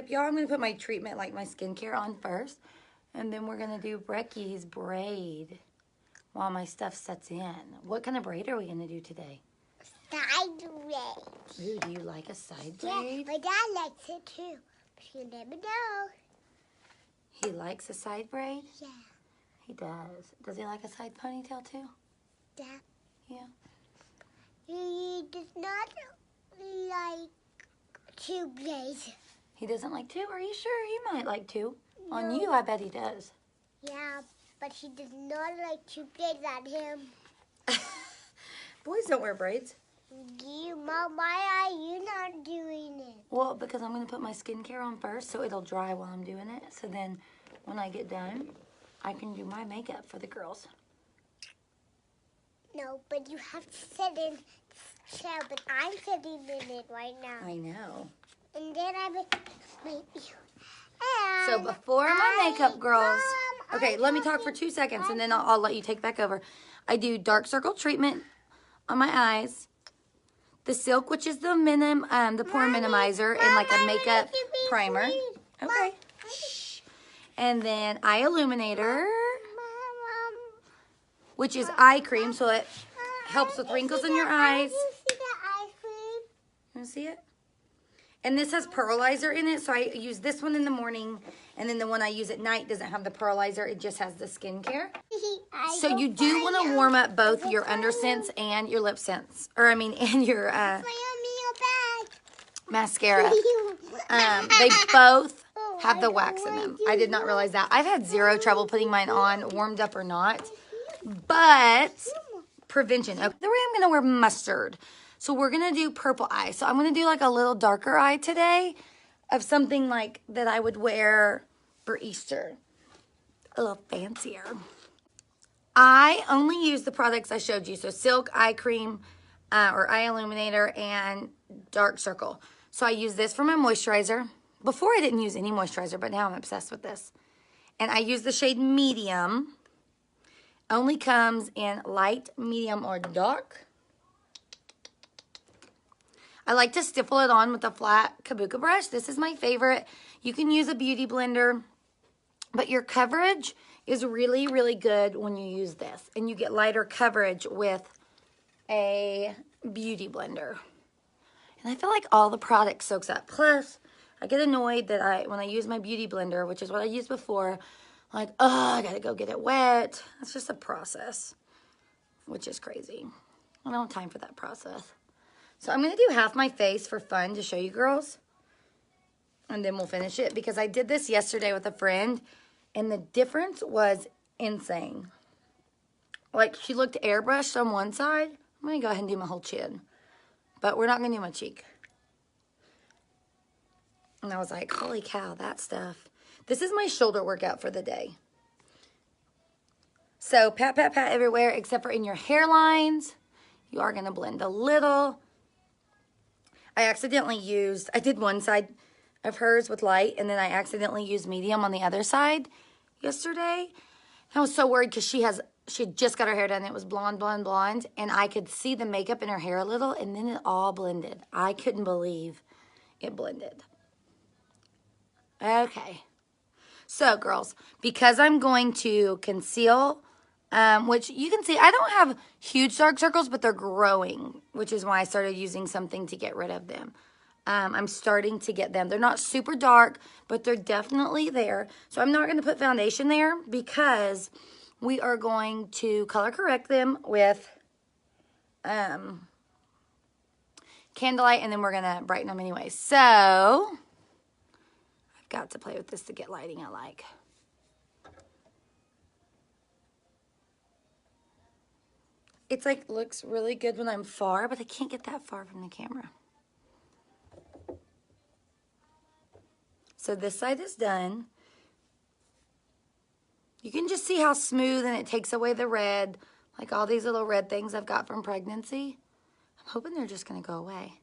Y'all, I'm going to put my treatment, like my skincare on first. And then we're going to do Brecky's braid while my stuff sets in. What kind of braid are we going to do today? Side braid. Ooh, do you like a side braid? Yeah, my dad likes it too. But you never know. He likes a side braid? Yeah. He does. Does he like a side ponytail too? Yeah. Yeah. He does not like two braids. He doesn't like two? Are you sure? He might like two. No. On you, I bet he does. Yeah, but he does not like two braids on him. Boys don't wear braids. Mom, why are you not doing it? Well, because I'm going to put my skincare on first so it'll dry while I'm doing it. So then when I get done, I can do my makeup for the girls. No, but you have to sit in the chair, but I'm sitting in it right now. I know. And then I make you. So before my makeup, girls, okay, let me talk for 2 seconds and then I'll let you take back over. I do dark circle treatment on my eyes, the Silk, which is the pore minimizer, and like a makeup primer. Okay. Shh. And then eye illuminator, which is eye cream, so it helps with wrinkles in your eyes. You see the eye cream? You want to see it? And this has pearlizer in it, so I use this one in the morning, and then the one I use at night doesn't have the pearlizer, it just has the skincare. So you do want to warm up both your under scents and your lip scents, and your mascara. They both have the wax in them. I did not realize that. I've had zero trouble putting mine on, warmed up or not, but prevention. Okay, the way I'm going to wear mustard. So we're going to do purple eye. So I'm going to do like a little darker eye today of something like that I would wear for Easter. A little fancier. I only use the products I showed you. So Silk eye cream or eye illuminator and dark circle. So I use this for my moisturizer. Before I didn't use any moisturizer, but now I'm obsessed with this. And I use the shade medium. Only comes in light, medium, or dark. I like to stipple it on with a flat kabuki brush. This is my favorite. You can use a beauty blender, but your coverage is really, really good when you use this. And you get lighter coverage with a beauty blender. And I feel like all the product soaks up. Plus, I get annoyed that when I use my beauty blender, which is what I used before, I'm like, oh, I gotta go get it wet. It's just a process, which is crazy. I don't have time for that process. So I'm going to do half my face for fun to show you girls. And then we'll finish it because I did this yesterday with a friend. And the difference was insane. Like she looked airbrushed on one side. I'm going to go ahead and do my whole chin. But we're not going to do my cheek. And I was like, holy cow, that stuff. This is my shoulder workout for the day. So pat, pat, pat everywhere except for in your hairlines. You are going to blend a little. I did one side of hers with light, and then I accidentally used medium on the other side yesterday. I was so worried because she had just got her hair done. It was blonde, blonde, blonde, and I could see the makeup in her hair a little, and then it all blended. I couldn't believe it blended. Okay. So, girls, because I'm going to conceal, which you can see, I don't have huge dark circles, but they're growing, which is why I started using something to get rid of them. I'm starting to get them. They're not super dark, but they're definitely there. So I'm not going to put foundation there because we are going to color correct them with candlelight, and then we're going to brighten them anyway. So I've got to play with this to get lighting I like. It's like looks really good when I'm far, but I can't get that far from the camera. So this side is done. You can just see how smooth, and it takes away the red, like all these little red things I've got from pregnancy. I'm hoping they're just gonna go away.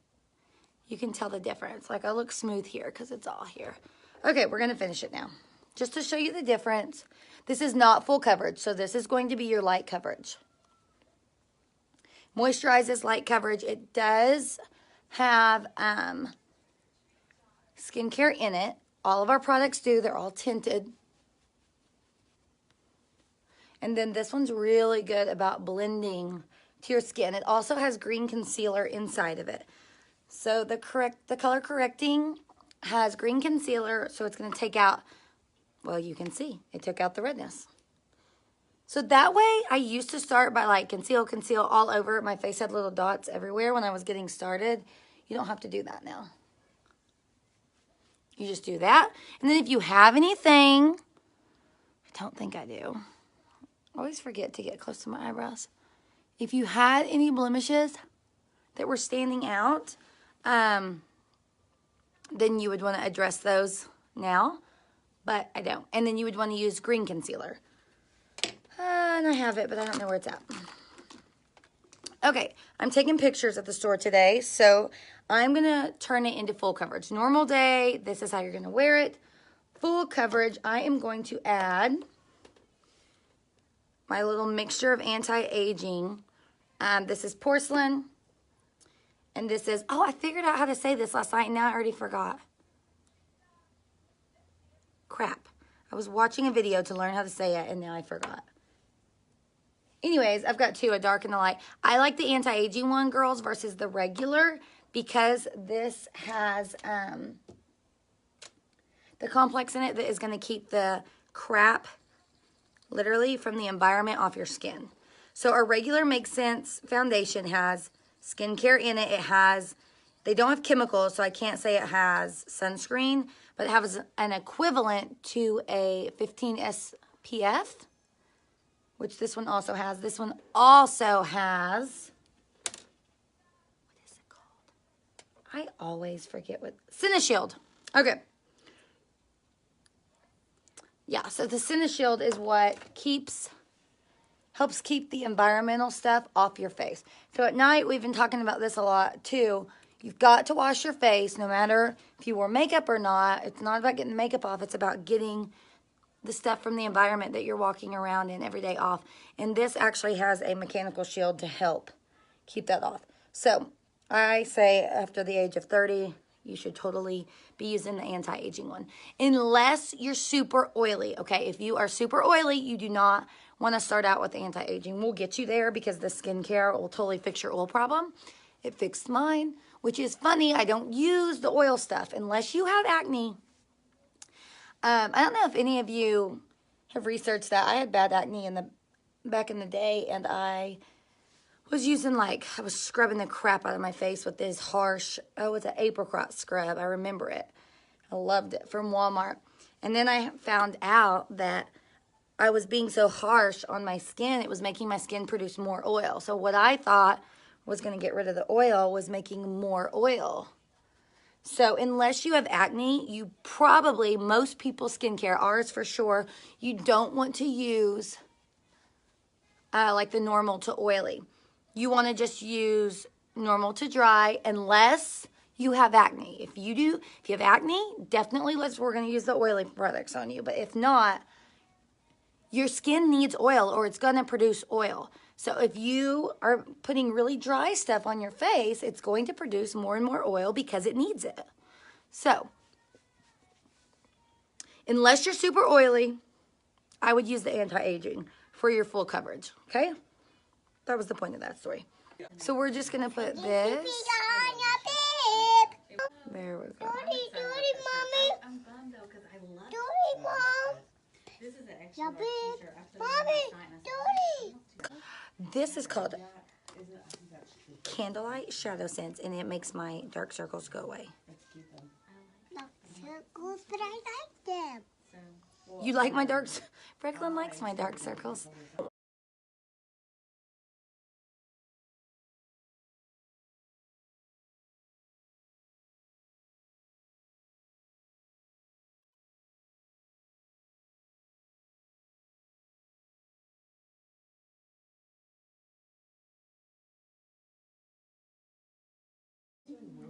You can tell the difference. Like I look smooth here because it's all here. Okay, we're gonna finish it now. Just to show you the difference. This is not full coverage, so this is going to be your light coverage. Moisturizes light coverage. It does have skincare in it. all of our products do. They're all tinted. And then this one's really good about blending to your skin. It also has green concealer inside of it. So the color correcting has green concealer, so it's going to take out, well, you can see, it took out the redness. So that way, I used to start by like conceal all over. My face had little dots everywhere when I was getting started. You don't have to do that now. You just do that. And then if you have anything, I don't think I do. I always forget to get close to my eyebrows. If you had any blemishes that were standing out, then you would want to address those now, but I don't. And then you would want to use green concealer. And I have it, but I don't know where it's at. Okay, I'm taking pictures at the store today, so I'm going to turn it into full coverage. Normal day, this is how you're going to wear it. Full coverage, I am going to add my little mixture of anti-aging. This is porcelain. And this is, oh, I figured out how to say this last night, and now I already forgot. Crap. I was watching a video to learn how to say it, and now I forgot. Anyways, I've got two, a dark and a light. I like the anti-aging one, girls, versus the regular, because this has the complex in it that is going to keep the crap, literally, from the environment off your skin. So our regular MakeSense Foundation has skincare in it. It has, they don't have chemicals, so I can't say it has sunscreen, but it has an equivalent to a 15 SPF, which this one also has. This one also has, what is it called? I always forget what, SeneShield. Okay. Yeah, so the SeneShield is what helps keep the environmental stuff off your face. So at night, we've been talking about this a lot too. You've got to wash your face no matter if you wore makeup or not. It's not about getting the makeup off. It's about getting the stuff from the environment that you're walking around in every day off. And this actually has a mechanical shield to help keep that off. So I say after the age of 30, you should totally be using the anti-aging one. Unless you're super oily, okay? If you are super oily, you do not want to start out with anti-aging. We'll get you there because the skincare will totally fix your oil problem. It fixed mine, which is funny. I don't use the oil stuff unless you have acne. I don't know if any of you have researched that. I had bad acne back in the day, and I was using, I was scrubbing the crap out of my face with this harsh, it's an apricot scrub. I remember it. I loved it, from Walmart. And then I found out that I was being so harsh on my skin, it was making my skin produce more oil. So what I thought was going to get rid of the oil was making more oil. So unless you have acne, you probably, most people's skincare, ours for sure, you don't want to use like the normal to oily. You want to just use normal to dry unless you have acne. If you have acne, definitely we're going to use the oily products on you. But if not, your skin needs oil or it's going to produce oil. So if you are putting really dry stuff on your face, it's going to produce more and more oil because it needs it. So unless you're super oily, I would use the anti-aging for your full coverage, okay? That was the point of that story. So we're just going to put this. There we go. Mommy. I'm bummed though because I love Dory, Mom. This is an extra large t-shirt. I put it on Mommy, last night and I This is called Candlelight Shadowsense, and it makes my dark circles go away. Dark circles, but I like them. You like my dark? Franklin likes my dark circles.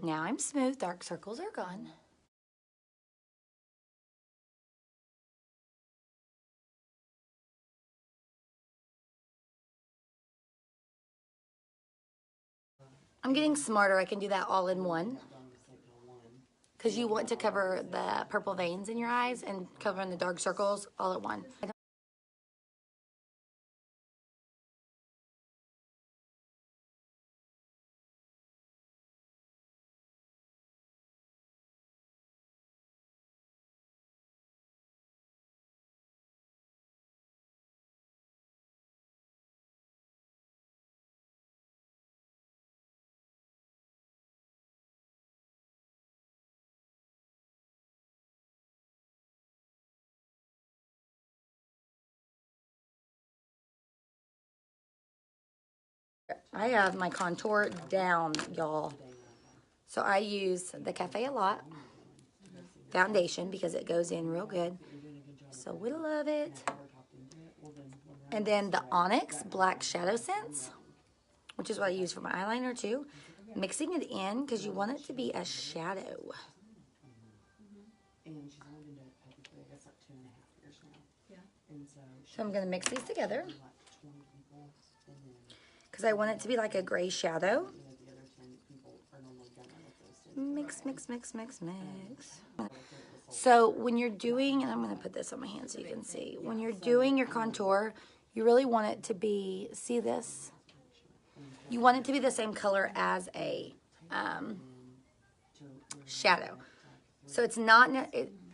Now I'm smooth. Dark circles are gone. I'm getting smarter. I can do that all in one. because you want to cover the purple veins in your eyes and covering the dark circles all at once. I have my contour down, y'all. So I use the Cafe A Lot foundation because it goes in real good. So we love it. And then the Onyx Black Shadowsense, which is what I use for my eyeliner too. Mixing it in because you want it to be a shadow. So I'm going to mix these together because I want it to be like a gray shadow. Mix, mix, mix, mix, mix. So when you're doing, and I'm going to put this on my hand so you can see, when you're doing your contour, you really want it to be, see this? You want it to be the same color as a shadow. So it's not,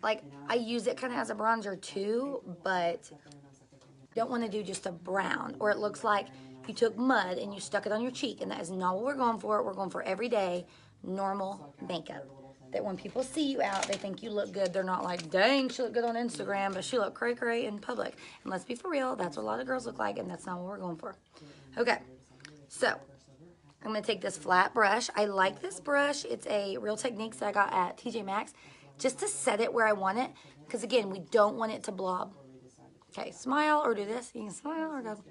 like, I use it kind of as a bronzer too, but you don't want to do just a brown, or it looks like you took mud and you stuck it on your cheek, and that is not what we're going for. We're going for everyday, normal makeup. That when people see you out, they think you look good. They're not like, dang, she looked good on Instagram, but she looked cray-cray in public. And let's be for real, that's what a lot of girls look like, and that's not what we're going for. Okay, so I'm going to take this flat brush. I like this brush. It's a Real Techniques that I got at TJ Maxx, just to set it where I want it, because again, we don't want it to blob. Okay, smile or do this. You can smile or go.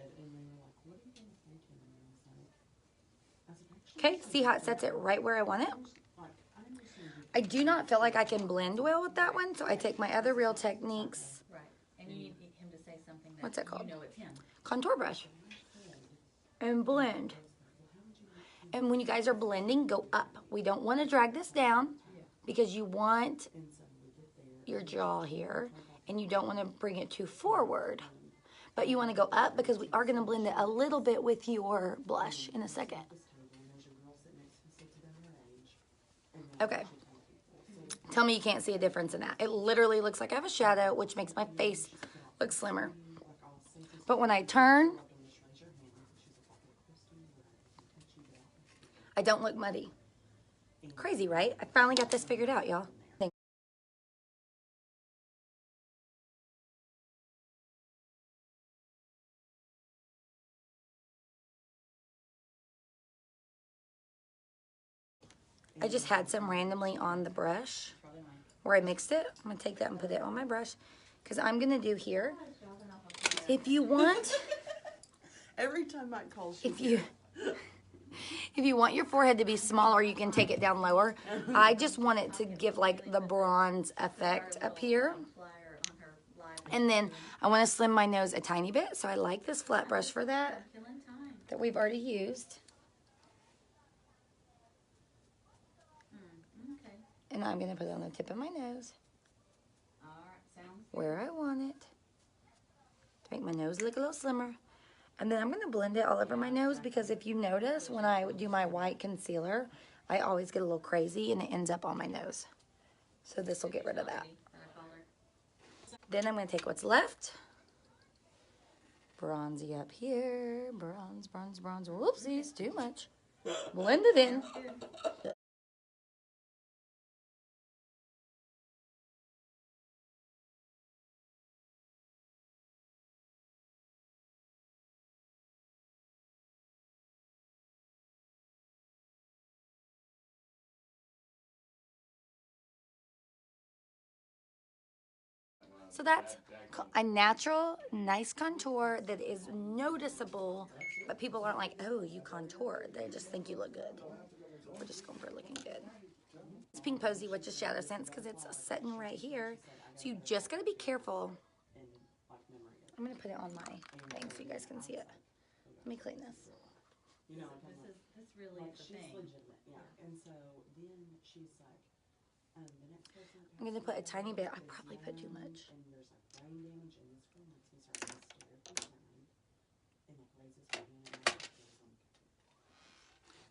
Okay, see how it sets it right where I want it? I do not feel like I can blend well with that one, so I take my other Real Techniques. Right. And you need him to say something that What's that called? you know it's him. Contour brush. And blend. And when you guys are blending, go up. We don't want to drag this down because you want your jaw here, and you don't want to bring it too forward. But you want to go up because we are going to blend it a little bit with your blush in a second. Okay. Tell me you can't see a difference in that. It literally looks like I have a shadow, which makes my face look slimmer. But when I turn, I don't look muddy. Crazy, right? I finally got this figured out, y'all. I just had some randomly on the brush where I mixed it. I'm going to take that and put it on my brush because I'm going to do here. If you want... Every time Mike calls you... If you want your forehead to be smaller, you can take it down lower. I just want it to give like the bronze effect up here. And then I want to slim my nose a tiny bit. So I like this flat brush for that we've already used. And I'm going to put it on the tip of my nose where I want it to make my nose look a little slimmer. And then I'm going to blend it all over my nose because if you notice, when I do my white concealer, I always get a little crazy and it ends up on my nose. So this will get rid of that. Then I'm going to take what's left. Bronzy up here. Bronze, bronze, bronze. Whoopsies, too much. Blend it in. So that's a natural, nice contour that is noticeable, but people aren't like, oh, you contoured. They just think you look good. We're just going for looking good. It's Pink Posy, which is Shadowsense, because it's sitting right here. So you just got to be careful. I'm going to put it on my thing so you guys can see it. Let me clean this. This really is the she's thing. legitimate, yeah. And so then she's like, I'm going to put a tiny bit. I probably put too much.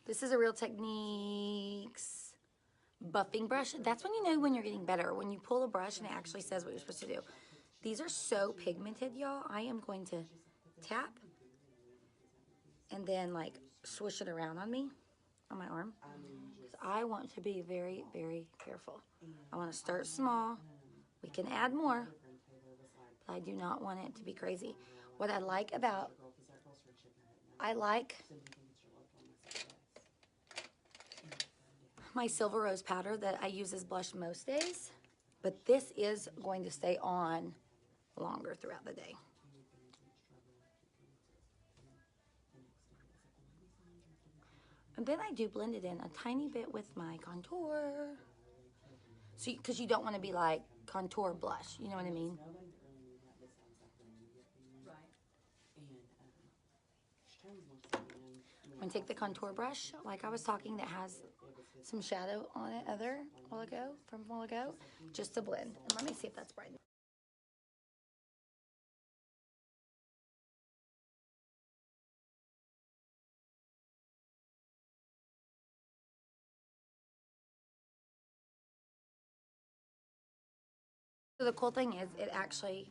This is a Real Techniques buffing brush. That's when you know when you're getting better. When you pull a brush and it actually says what you're supposed to do. These are so pigmented, y'all. I am going to tap and then like swish it around on me, on my arm. I want to be very, very careful. I want to start small. We can add more, but I do not want it to be crazy. What I like about, I like my Silver Rose powder that I use as blush most days, but this is going to stay on longer throughout the day. And then I do blend it in a tiny bit with my contour. So, because you don't want to be like contour blush, you know what I mean? Right. I'm going to take the contour brush, like I was talking, that has some shadow on it from a while ago, just to blend. And let me see if that's bright. So the cool thing is, it actually,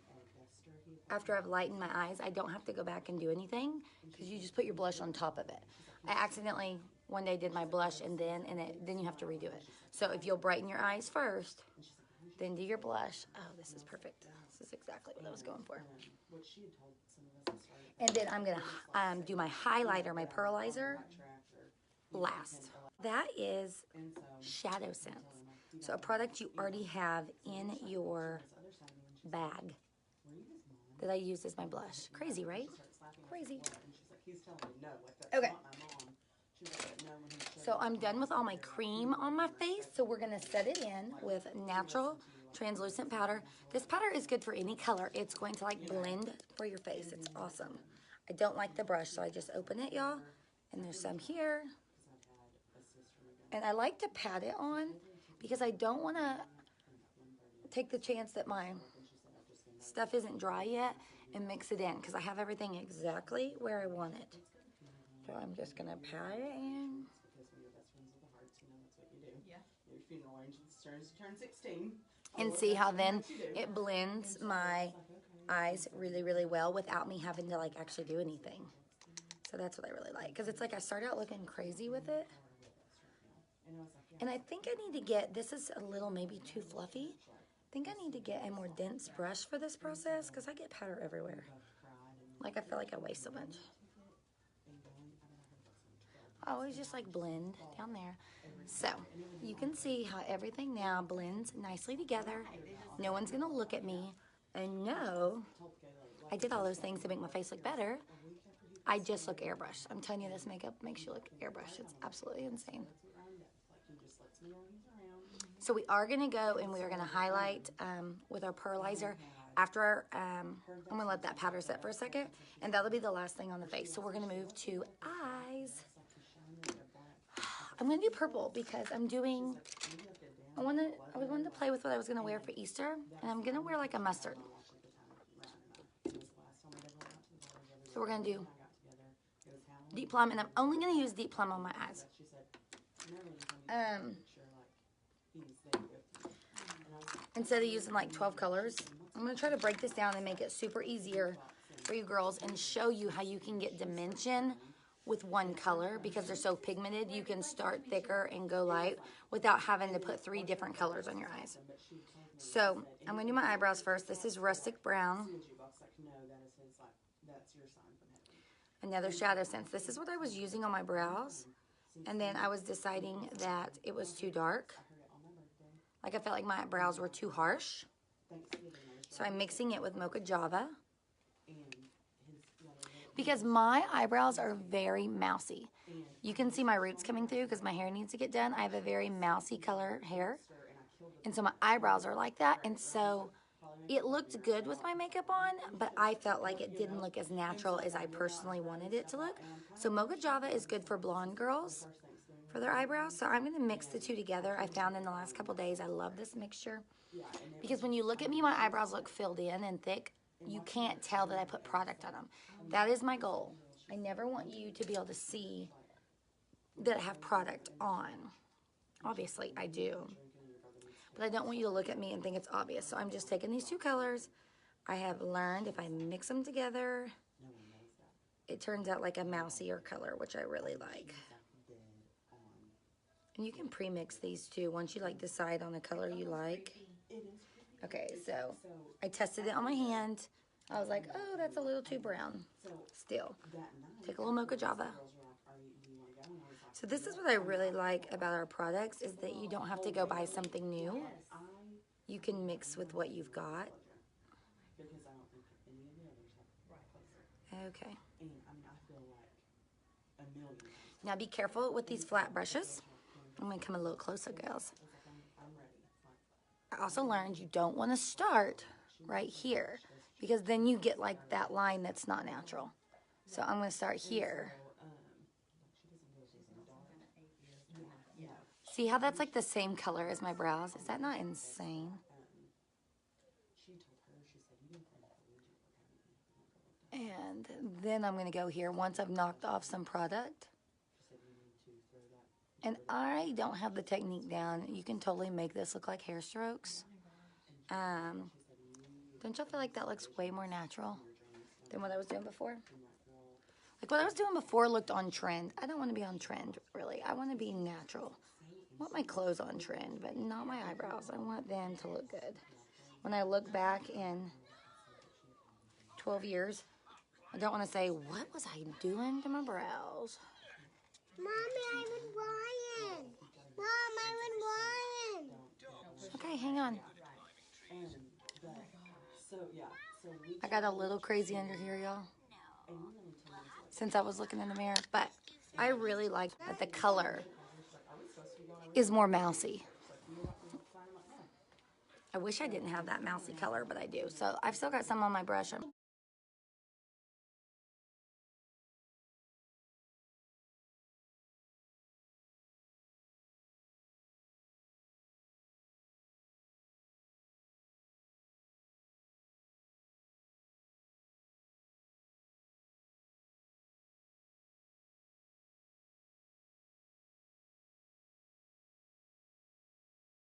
after I've lightened my eyes, I don't have to go back and do anything, because you just put your blush on top of it. I accidentally one day did my blush and then you have to redo it. So if you'll brighten your eyes first, then do your blush. Oh, this is perfect. This is exactly what I was going for. And then I'm gonna do my highlighter, my pearlizer, last. That is Shadowsense. So a product you already have in your bag that I use as my blush. Crazy, right? Crazy. Okay. So I'm done with all my cream on my face. So we're going to set it in with natural translucent powder. This powder is good for any color. It's going to like blend for your face. It's awesome. I don't like the brush, so I just open it, y'all. And there's some here. And I like to pat it on because I don't want to take the chance that my stuff isn't dry yet and mix it in, because I have everything exactly where I want it. So I'm just going to pat it in. And see how then it blends my eyes really, really well without me having to like actually do anything. So that's what I really like, because it's like I start out looking crazy with it. And I think I need to get, this is a little maybe too fluffy. I think I need to get a more dense brush for this process, because I get powder everywhere. Like I feel like I waste so much. I always just like blend down there. So you can see how everything now blends nicely together. No one's gonna look at me and know I did all those things to make my face look better. I just look airbrushed. I'm telling you, this makeup makes you look airbrushed. It's absolutely insane. So we are gonna go and we are gonna highlight with our pearlizer after I'm gonna let that powder set for a second, and that'll be the last thing on the face. So we're gonna move to eyes. I'm gonna do purple because I'm doing, I wanted to play with what I was gonna wear for Easter, and I'm gonna wear like a mustard. So we're gonna do deep plum, and I'm only gonna use deep plum on my eyes. Instead of using like 12 colors, I'm gonna try to break this down and make it super easier for you girls and show you how you can get dimension with one color, because they're so pigmented. You can start thicker and go light without having to put 3 different colors on your eyes. So I'm gonna do my eyebrows first. This is rustic brown. Another Shadowsense. This is what I was using on my brows, and then I was deciding that it was too dark. Like I felt like my brows were too harsh. So I'm mixing it with Mocha Java, because my eyebrows are very mousy. You can see my roots coming through because my hair needs to get done. I have a very mousy color hair, and so my eyebrows are like that. And so it looked good with my makeup on, but I felt like it didn't look as natural as I personally wanted it to look. So Mocha Java is good for blonde girls, for their eyebrows. So I'm going to mix the two together. I found in the last couple days, I love this mixture. Because when you look at me, my eyebrows look filled in and thick. You can't tell that I put product on them. That is my goal. I never want you to be able to see that I have product on. Obviously, I do. But I don't want you to look at me and think it's obvious. So I'm just taking these two colors. I have learned if I mix them together, it turns out like a mousier color, which I really like. And you can pre-mix these two once you like decide on the color you like. Okay, so I tested it on my hand. I was like, oh, that's a little too brown. Still, take a little mocha java. So this is what I really like about our products is that you don't have to go buy something new. You can mix with what you've got. Okay. Now be careful with these flat brushes. I'm going to come a little closer, girls. I also learned you don't want to start right here because then you get like that line that's not natural. So I'm going to start here. See how that's like the same color as my brows? Is that not insane? And then I'm going to go here once I've knocked off some product. And I don't have the technique down. You can totally make this look like hair strokes. Don't you feel like that looks way more natural than what I was doing before? Like what I was doing before looked on trend. I don't want to be on trend, really. I want to be natural. I want my clothes on trend, but not my eyebrows. I want them to look good. When I look back in 12 years, I don't want to say, what was I doing to my brows? Mommy, I went Ryan. Mom, I went Ryan. Okay, hang on. I got a little crazy under here, y'all, since I was looking in the mirror. But I really like that the color is more mousy. I wish I didn't have that mousy color, but I do. So I've still got some on my brush.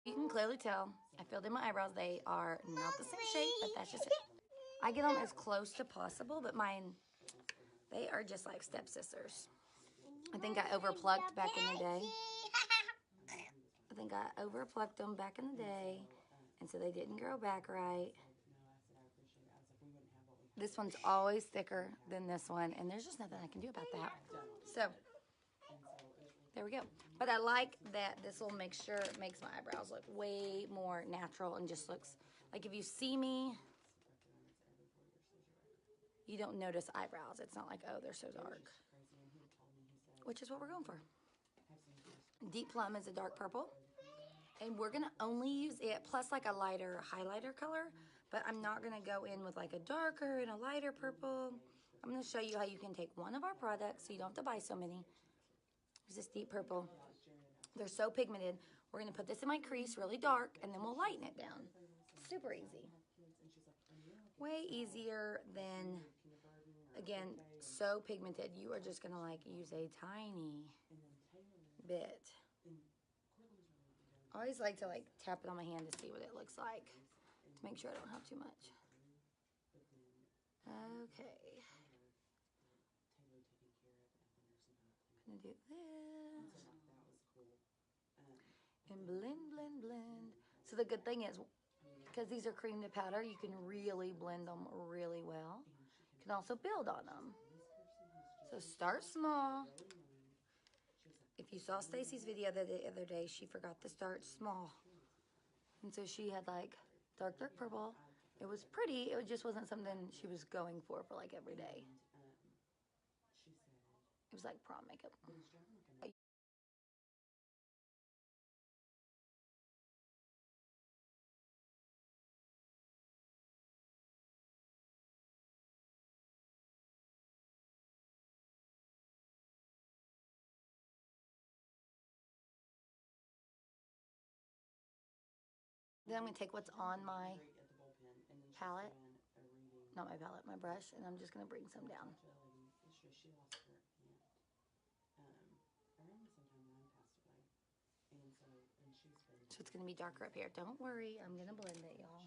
You can clearly tell I filled in my eyebrows. They are not the same shape, but that's just it. I get them as close to possible, but mine, they are just like stepsisters. I think I overplucked back in the day. I think I overplucked them back in the day, and so they didn't grow back right. This one's always thicker than this one, and there's just nothing I can do about that. So, there we go. But I like that this little mixture makes my eyebrows look way more natural and just looks like if you see me, you don't notice eyebrows. It's not like, oh, they're so dark, which is what we're going for. Deep Plum is a dark purple, and we're going to only use it plus like a lighter highlighter color, but I'm not going to go in with like a darker and a lighter purple. I'm going to show you how you can take one of our products so you don't have to buy so many. There's this deep purple. They're so pigmented. We're going to put this in my crease really dark, and then we'll lighten it down. Super easy. Way easier than, again, so pigmented. You are just going to like use a tiny bit. I always like to like tap it on my hand to see what it looks like, to make sure I don't have too much. Okay. I'm going to do this. And blend, blend, blend. So the good thing is, because these are cream to powder, you can really blend them really well. You can also build on them. So start small. If you saw Stacy's video the other day, she forgot to start small. And so she had like dark, dark purple. It was pretty. It just wasn't something she was going for like every day. It was like prom makeup. Then I'm going to take what's on my Great at the bullpen, and then she's palette, doing a reading. not my palette, my brush, and I'm just going to bring some down. It's just she lost her aunt. Around the same time mine passed away. And so, and she's been. So it's going to be darker up here. Don't worry, I'm going to blend it, y'all.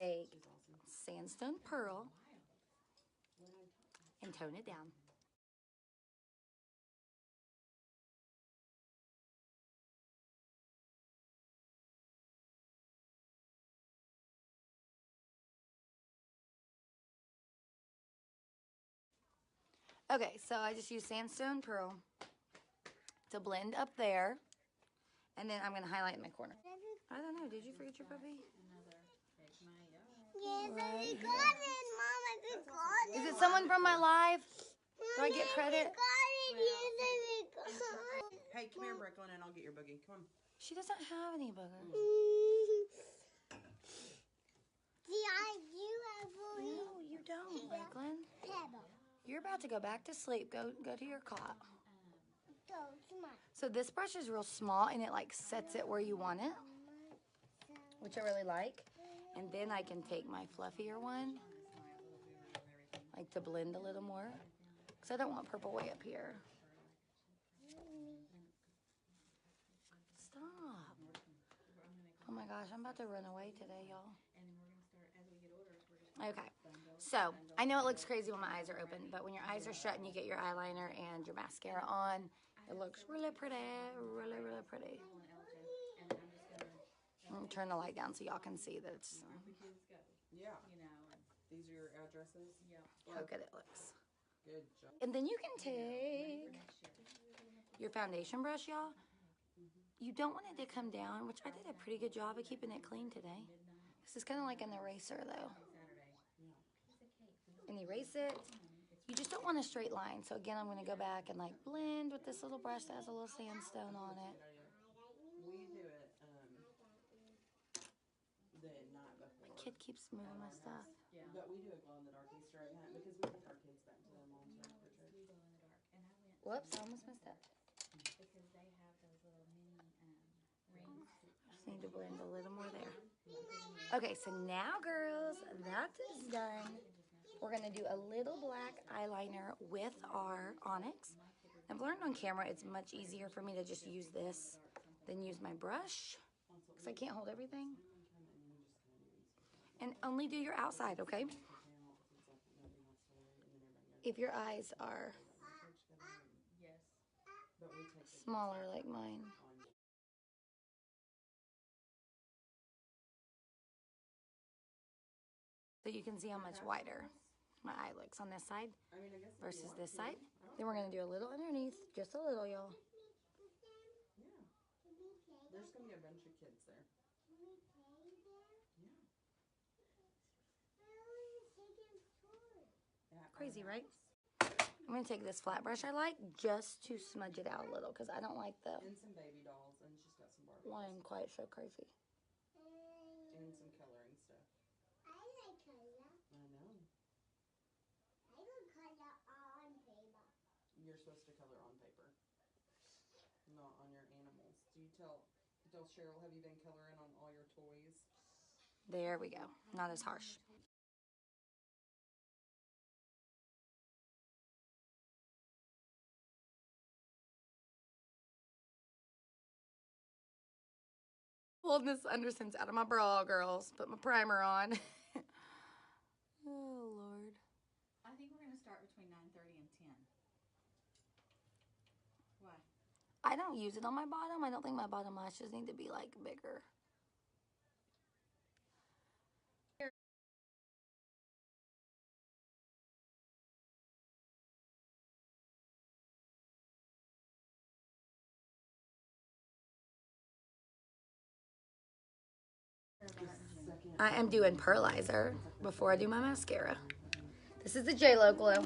Take sandstone pearl and tone it down. Okay, so I just used sandstone pearl to blend up there, and then I'm going to highlight in my corner. I don't know, did you forget your puppy? Another take my yard. Yes, Right I got it, Mom. I got it. Is it someone from my live? Do I get credit? Yes, I got it. Hey, come here, Brooklyn, and I'll get your boogie. Come on. She doesn't have any boogers. You have No, you don't, Brooklyn. pebble. You're about to go back to sleep. Go to your cot. Go, come on. So this brush is real small, and it like sets it where you want it, which I really like. And then I can take my fluffier one, like to blend a little more, because I don't want purple way up here. Stop. Oh my gosh, I'm about to run away today, y'all. And then we're going to start, as we get older, we're just Okay, so I know it looks crazy when my eyes are open, but when your eyes are shut and you get your eyeliner and your mascara on, it looks really pretty, really, really pretty. going to LJ, and I'm just going to, I'm gonna turn the light down so y'all can see that it's, where the kids go, Yeah. you know, and, These are your addresses. yeah, how good it looks. Good job. And then you can take next year. your foundation brush, y'all. You don't want it to come down, which I did a pretty good job of keeping it clean today. This is kind of like an eraser though. Saturday. And erase it. You just don't want a straight line. So again, I'm going to go back and like blend with this little brush that has a little sandstone on it. We do it the night before. Kid keeps moving my stuff. Yeah. But we do a glow in the dark Easter egg hunt because we take our kids back to their moms after church. We go in the dark, and I went Whoops, I almost missed it. because they have those little mini rings. Just need to blend a little more there. Okay, so now girls, that is done. We're gonna do a little black eyeliner with our onyx. I've learned on camera it's much easier for me to just use this than use my brush because I can't hold everything. And only do your outside, okay? If your eyes are Yes. smaller like mine. So you can see how much wider my eye looks on this side versus this side. Then we're going to do a little underneath, just a little, y'all. Yeah. There's going to be a bunch of kids there. Yeah. Crazy, right? I'm going to take this flat brush I like just to smudge it out a little because I don't like the And some baby dolls, and she's got some Barbie line quite so crazy. and some coloring stuff. I like color. I know. I will color on paper. You're supposed to color on paper, not on your animals. Do you tell Cheryl, have you been coloring on all your toys? There we go. Not as harsh. Pulled Miss Anderson's out of my bra, girls. Put my primer on. Oh, Lord. I think we're going to start between 9:30 and 10. Why? I don't use it on my bottom. I don't think my bottom lashes need to be like bigger. I am doing pearlizer before I do my mascara. This is the JLo Glow.